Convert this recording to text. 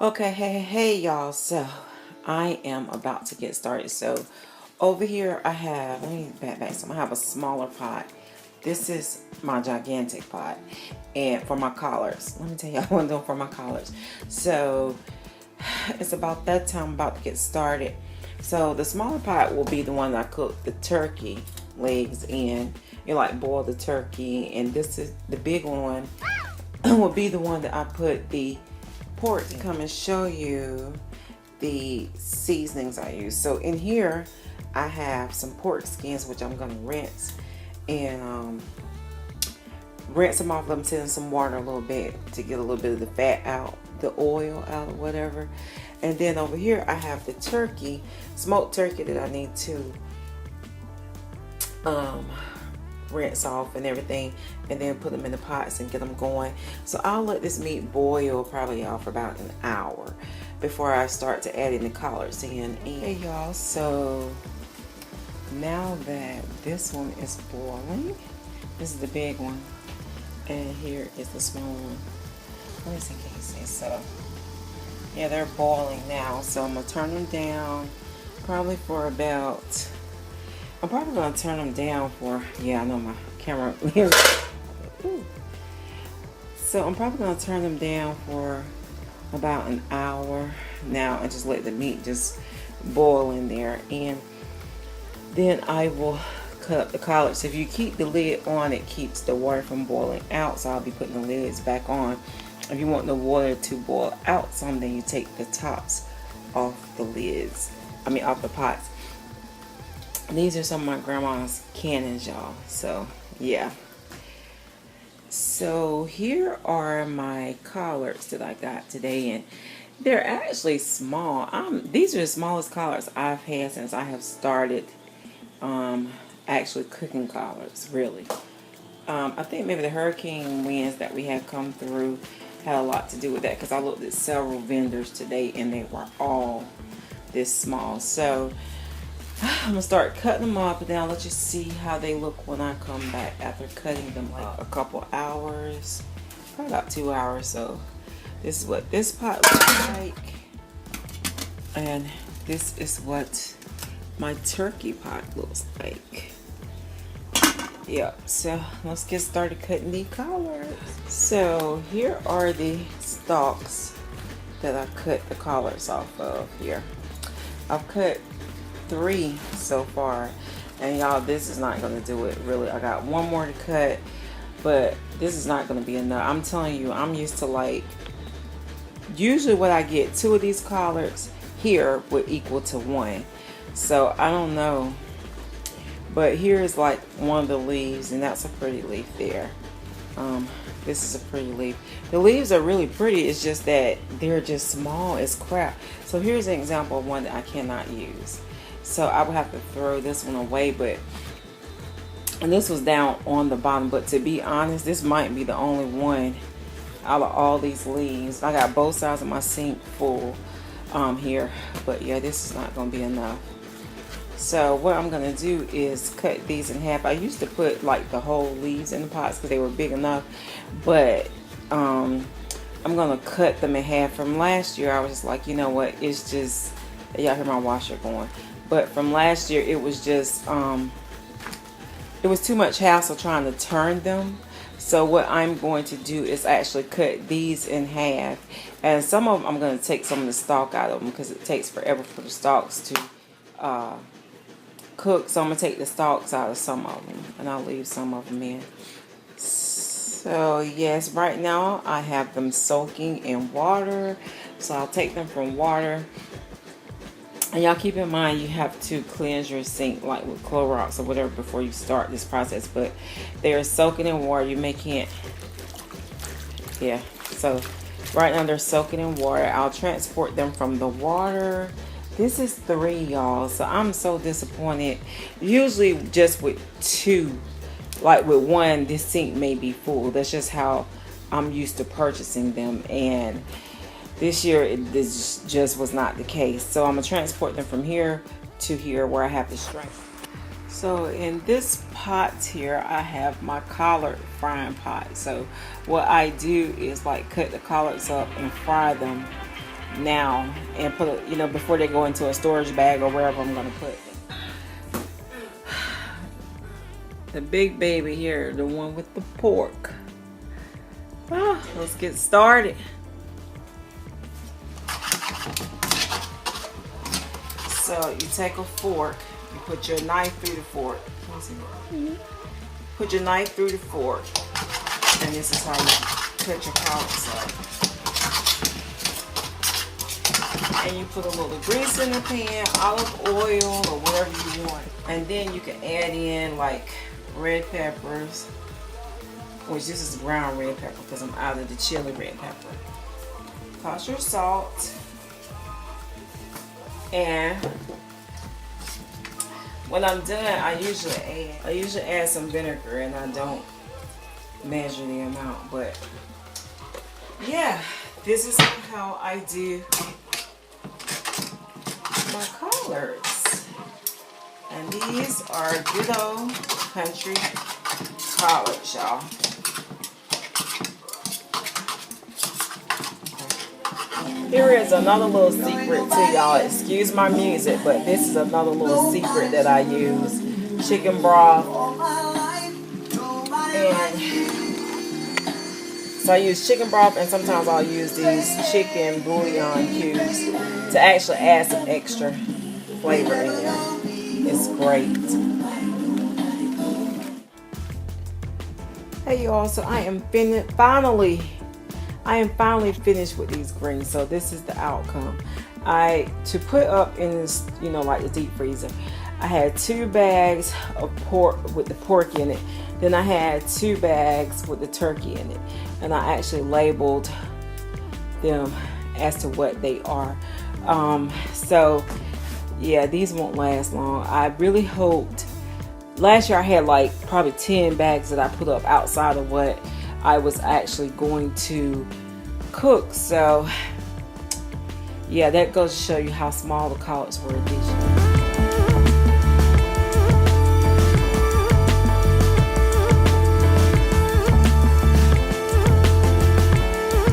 Okay, hey y'all. So I am about to get started. So over here I have, let me back some. I have a smaller pot. This is my gigantic pot, and for my collards. Let me tell y'all what I'm doing for my collards. So it's about that time. I'm about to get started. So the smaller pot will be the one that I cook the turkey legs in. You like boil the turkey, and this is the big one. Will be the one that I put the pork to come and show you the seasonings I use. So in here I have some pork skins which I'm gonna rinse and rinse them off, them in some water a little bit to get a little bit of the fat out, the oil out or whatever. And then over here I have the turkey, smoked turkey that I need to rinse off and everything, and then put them in the pots and get them going. So I'll let this meat boil probably for about an hour before I start to add in the collards in. Hey y'all, so now that this one is boiling, this is the big one and here is the small one. Let me see, can you see? So yeah, they're boiling now, so I'm gonna turn them down probably for about, I'm probably going to turn them down for, yeah, I know my camera. So I'm probably going to turn them down for about an hour now and just let the meat just boil in there. And then I will cut up the collards. If you keep the lid on, it keeps the water from boiling out. So I'll be putting the lids back on. If you want the water to boil out some, then you take the tops off the lids. Off the pots. These are some of my grandma's cannons, y'all. So yeah. So here are my collards that I got today, and they're actually small. These are the smallest collards I've had since I have started actually cooking collards, really. I think maybe the hurricane winds that we had come through had a lot to do with that, because I looked at several vendors today and they were all this small. So I'm gonna start cutting them up, and then I'll let you see how they look when I come back after cutting them, like a couple hours, probably about 2 hours. So this is what this pot looks like, and this is what my turkey pot looks like. Yep, so let's get started cutting the collards. So here are the stalks that I cut the collards off of here. I've cut 3 so far, and y'all, this is not going to do it really. I got one more to cut, but this is not going to be enough. I'm telling you, I'm used to, like, usually what I get 2 of these collards here would equal to 1. So I don't know, but here is like one of the leaves, and that's a pretty leaf there. This is a pretty leaf. The leaves are really pretty, it's just that they're just small as crap. So here's an example of one that I cannot use. So I would have to throw this one away, and this was down on the bottom. But to be honest, this might be the only one out of all these leaves. I got both sides of my sink full here, but yeah, this is not going to be enough. So what I'm going to do is cut these in half. I used to put like the whole leaves in the pots because they were big enough, but I'm going to cut them in half. From last year, I was just like, you know what, it's just, y'all hear my washer going. But from last year, it was just, it was too much hassle trying to turn them. So what I'm going to do is actually cut these in half. And some of them, I'm going to take some of the stalk out of them because it takes forever for the stalks to cook. So I'm going to take the stalks out of some of them, and I'll leave some of them in. So yes, right now I have them soaking in water. So I'll take them from water. And y'all keep in mind, you have to cleanse your sink like with Collards or whatever before you start this process. But they are soaking in water. You can't, yeah. So right now they're soaking in water. I'll transport them from the water. This is 3, y'all. So I'm so disappointed. Usually just with 2, like with 1, this sink may be full. That's just how I'm used to purchasing them. And this year, this just was not the case. So I'm going to transport them from here to here where I have the strength. So in this pot here, I have my collard frying pot. So what I do is like cut the collards up and fry them now and put it, you know, before they go into a storage bag or wherever I'm gonna put them. The big baby here, the one with the pork. Let's get started. So you take a fork, you put your knife through the fork. Put your knife through the fork, and this is how you cut your collards up. And you put a little grease in the pan, olive oil or whatever you want. And then you can add in like red peppers, which this is brown red pepper because I'm out of the chili red pepper. Toss your salt. And when I'm done, I usually add some vinegar, and I don't measure the amount, but yeah, this is how I do my collards. And these are good old country collards, y'all. Here is another little secret to y'all. Excuse my music, but this is another little secret that I use. Chicken broth. And so I use chicken broth, and sometimes I'll use these chicken bouillon cubes to actually add some extra flavor in there. It's great. Hey y'all, so I am finally finished with these greens. So this is the outcome. To put up in this, you know, like the deep freezer, I had 2 bags of pork with the pork in it. Then I had 2 bags with the turkey in it, and I actually labeled them as to what they are. So yeah, these won't last long. I really hoped. Last year I had like probably 10 bags that I put up outside of what I was actually going to cook. So yeah, that goes to show you how small the collards were this year.